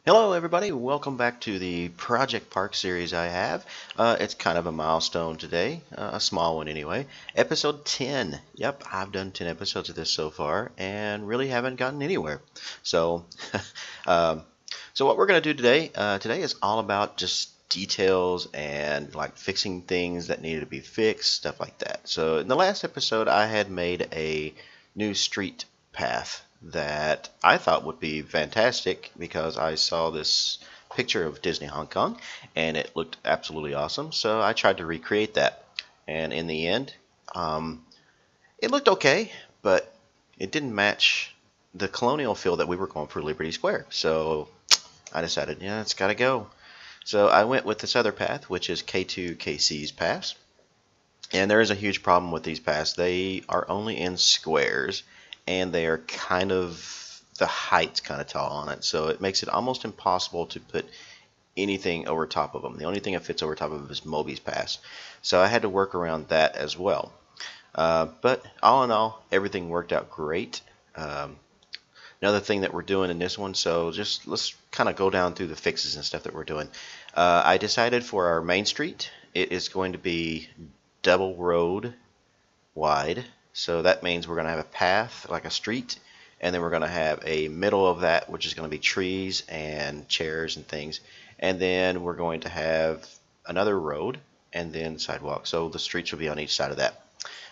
Hello everybody, welcome back to the Project Park series I have. It's kind of a milestone today, a small one anyway. Episode 10. Yep, I've done 10 episodes of this so far and really haven't gotten anywhere. So, um, so what we're going to do today, today is all about just details and like fixing things that needed to be fixed, stuff like that. So in the last episode I had made a new street path that I thought would be fantastic because I saw this picture of Disney Hong Kong and it looked absolutely awesome. So I tried to recreate that, and in the end, it looked okay, but it didn't match the colonial feel that we were going for Liberty Square. So I decided, yeah, it's got to go. So I went with this other path, which is K2KC's pass. And there is a huge problem with these paths. They are only in squares, and they are kind of, the height's kind of tall on it, so it makes it almost impossible to put anything over top of them. The only thing that fits over top of it is Moby's Pass, so I had to work around that as well. But all in all, everything worked out great. Another thing that we're doing in this one, so just let's kind of go down through the fixes and stuff that we're doing. I decided for our main street, it is going to be double road wide. So that means we're going to have a path, like a street, and then we're going to have a middle of that, which is going to be trees and chairs and things. And then we're going to have another road and then sidewalk. So the streets will be on each side of that.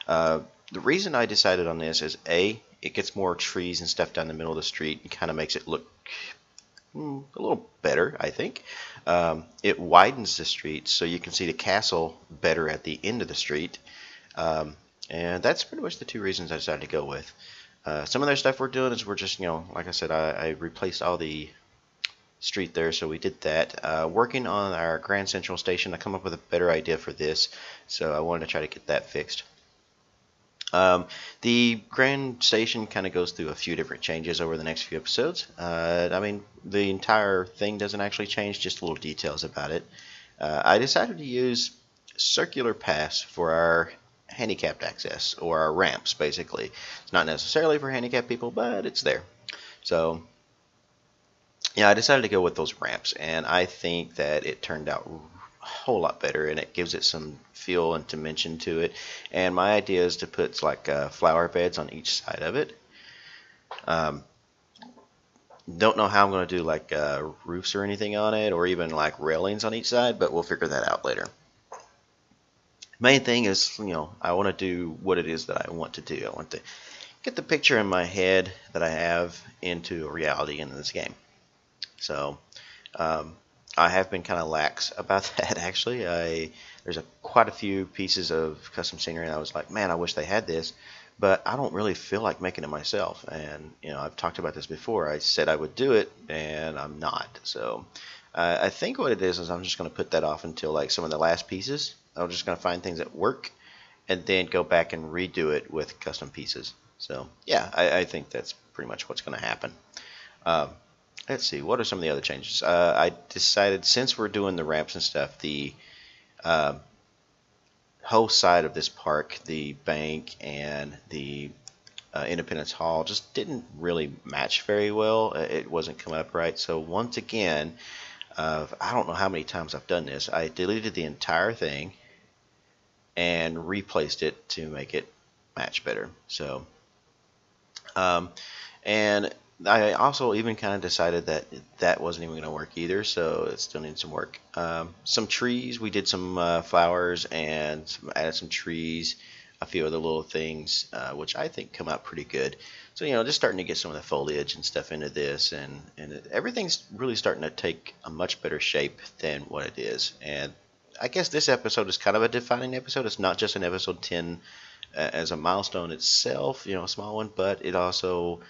The reason I decided on this is A, it gets more trees and stuff down the middle of the street and kind of makes it look a little better, I think. It widens the street so you can see the castle better at the end of the street. And that's pretty much the two reasons I decided to go with. Some of their stuff we're doing is we're just, like I said, I replaced all the street there, so we did that. Working on our Grand Central Station, I come up with a better idea for this, so I wanted to try to get that fixed. The Grand Station kind of goes through a few different changes over the next few episodes. I mean, the entire thing doesn't actually change, just little details about it. I decided to use circular paths for our handicapped access, or our ramps, basically. It's not necessarily for handicapped people, but it's there. So yeah, I decided to go with those ramps, and I think that it turned out a whole lot better, and it gives it some feel and dimension to it. And my idea is to put like flower beds on each side of it. Don't know how I'm going to do like roofs or anything on it, or even like railings on each side, but we'll figure that out later. Main thing is, I want to do what it is that I want to do. I want to get the picture in my head that I have into a reality in this game. So I have been kind of lax about that, actually. There's quite a few pieces of custom scenery, and I was like, man, I wish they had this, but I don't really feel like making it myself. And I've talked about this before. I said I would do it, and I'm not. So I think what it is I'm just going to put that off until like some of the last pieces. I'm just going to find things that work and then go back and redo it with custom pieces. So yeah, I think that's pretty much what's going to happen. Let's see, what are some of the other changes? I decided, since we're doing the ramps and stuff, the whole side of this park, the bank and the Independence Hall, just didn't really match very well. It wasn't coming up right. So once again, I don't know how many times I've done this. I deleted the entire thing and replaced it to make it match better. So, and I also even kind of decided that that wasn't even going to work either, so it still needs some work. Some trees, we did some flowers and added some trees, a few other little things, which I think come out pretty good. So, just starting to get some of the foliage and stuff into this, and everything's really starting to take a much better shape than what it is. And I guess this episode is kind of a defining episode. It's not just an episode 10 as a milestone itself, a small one, but it also,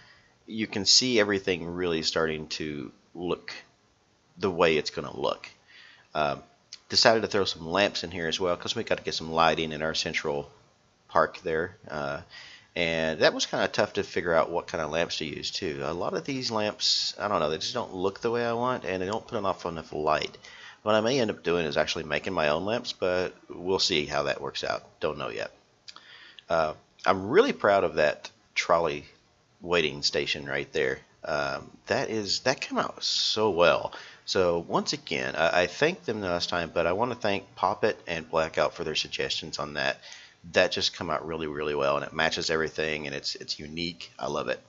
you can see everything really starting to look the way it's going to look. Decided to throw some lamps in here as well, because we got to get some lighting in our central park there. And that was kind of tough to figure out what kind of lamps to use too. A lot of these lamps, I don't know, they just don't look the way I want, and they don't put enough light. What I may end up doing is actually making my own lamps, but we'll see how that works out. Don't know yet. I'm really proud of that trolley waiting station right there. That came out so well. So once again, I thanked them last time, but I want to thank Poppet and Blackout for their suggestions on that. That just come out really, really well, and it matches everything, and it's unique. I love it.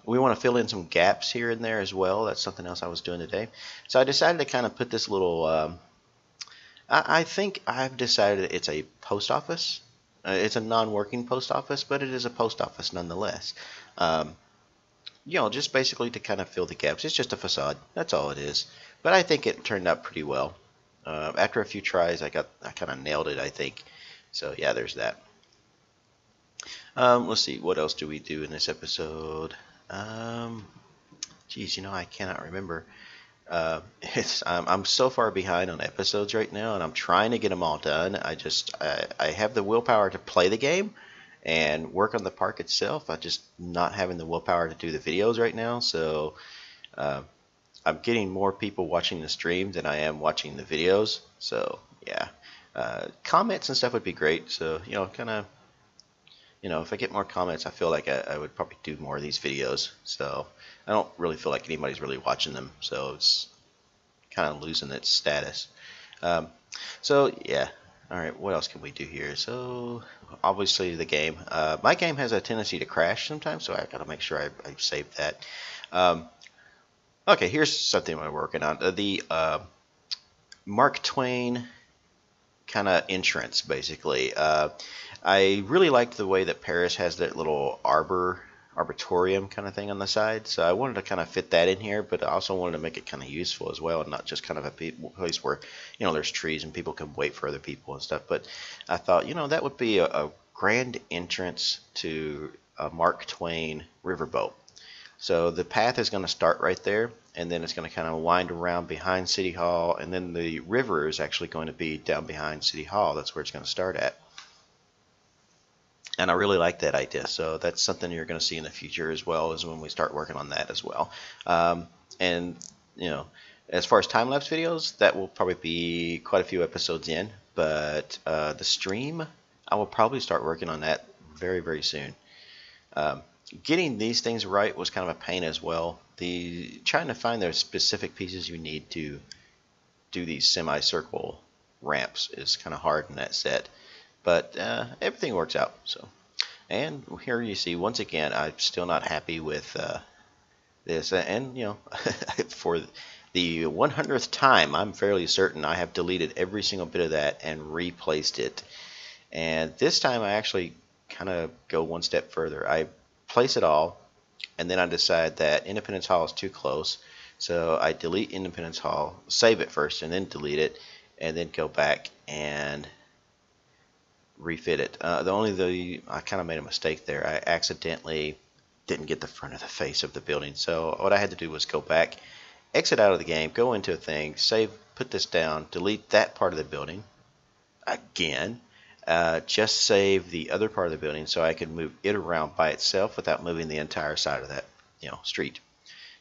We want to fill in some gaps here and there as well. That's something else I was doing today. So I decided to kind of put this little. I think I've decided it's a post office. It's a non-working post office, but it is a post office nonetheless. Just basically to kind of fill the gaps. It's just a facade. That's all it is. But I think it turned out pretty well. After a few tries, I kind of nailed it, I think. So yeah, there's that. Let's see, what else do we do in this episode? Geez, I cannot remember. I'm so far behind on episodes right now, and I'm trying to get them all done. I have the willpower to play the game and work on the park itself. I'm just not having the willpower to do the videos right now. So I'm getting more people watching the stream than I am watching the videos. So yeah, comments and stuff would be great. So kind of. If I get more comments, I feel like I would probably do more of these videos. So I don't really feel like anybody's really watching them. So it's kind of losing its status. So yeah. All right. What else can we do here? So obviously the game. My game has a tendency to crash sometimes, so I got to make sure I save that. Okay. Here's something I'm working on. The Mark Twain kind of entrance, basically. I really liked the way that Paris has that little arboretum kind of thing on the side, so I wanted to kind of fit that in here, but I also wanted to make it kind of useful as well, and not just kind of a place where there's trees and people can wait for other people and stuff. But I thought that would be a grand entrance to a Mark Twain riverboat. So the path is going to start right there, and then it's going to kind of wind around behind City Hall, and then the river is actually going to be down behind City Hall. That's where it's going to start at. And I really like that idea. So that's something you're going to see in the future as well, as when we start working on that as well. And as far as time-lapse videos, that will probably be quite a few episodes in. But the stream, I will probably start working on that very, very soon. Getting these things right was kind of a pain as well. Trying to find the specific pieces you need to do these semicircle ramps is kind of hard in that set. But everything works out. So, and here you see, once again, I'm still not happy with this. And, for the 100th time, I'm fairly certain I have deleted every single bit of that and replaced it. And this time I actually kind of go one step further. I place it all, and then I decide that Independence Hall is too close. So I delete Independence Hall, save it first, and then delete it, and then go back and refit it. I kind of made a mistake there. I accidentally didn't get the front of the face of the building. So what I had to do was go back, exit out of the game, go into a thing, save, put this down, delete that part of the building again, just save the other part of the building so I could move it around by itself without moving the entire side of that street.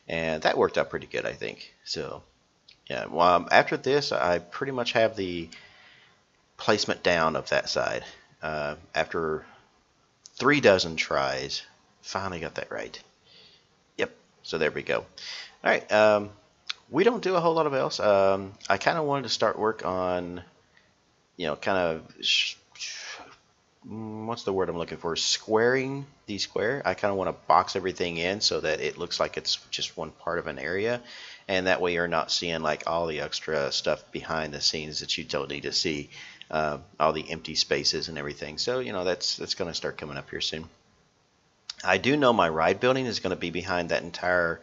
And that worked out pretty good, I think. So yeah, well, after this, I pretty much have the placement down of that side. After 36 tries, finally got that right. Yep, so there we go. Alright, we don't do a whole lot of else. I kind of wanted to start work on, kind of, what's the word I'm looking for? Squaring the square. I kind of want to box everything in so that it looks like it's just one part of an area. And that way you're not seeing like all the extra stuff behind the scenes that you don't need to see. All the empty spaces and everything. So that's going to start coming up here soon. I do know my ride building is going to be behind that entire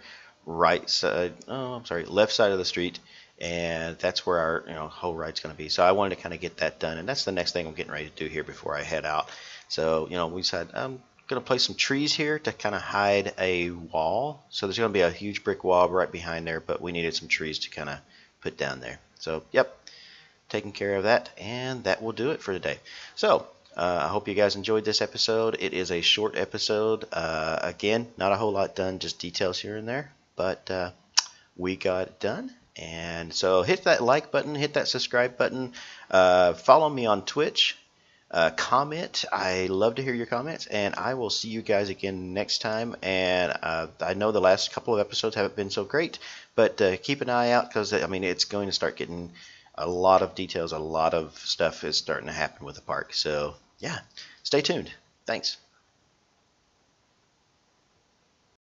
left side of the street, and that's where our whole ride's going to be. So I wanted to kind of get that done, and that's the next thing I'm getting ready to do here before I head out. So we said I'm going to place some trees here to kind of hide a wall. So there's going to be a huge brick wall right behind there, but we needed some trees to kind of put down there. So yep. Taking care of that, and that will do it for today. So I hope you guys enjoyed this episode. It is a short episode. Again, not a whole lot done, just details here and there, but we got it done. And so hit that like button, hit that subscribe button, follow me on Twitch. Comment. I love to hear your comments, and I will see you guys again next time. And I know the last couple of episodes haven't been so great, but keep an eye out because I mean it's going to start getting a lot of details. A lot of stuff is starting to happen with the park. So yeah, stay tuned. Thanks.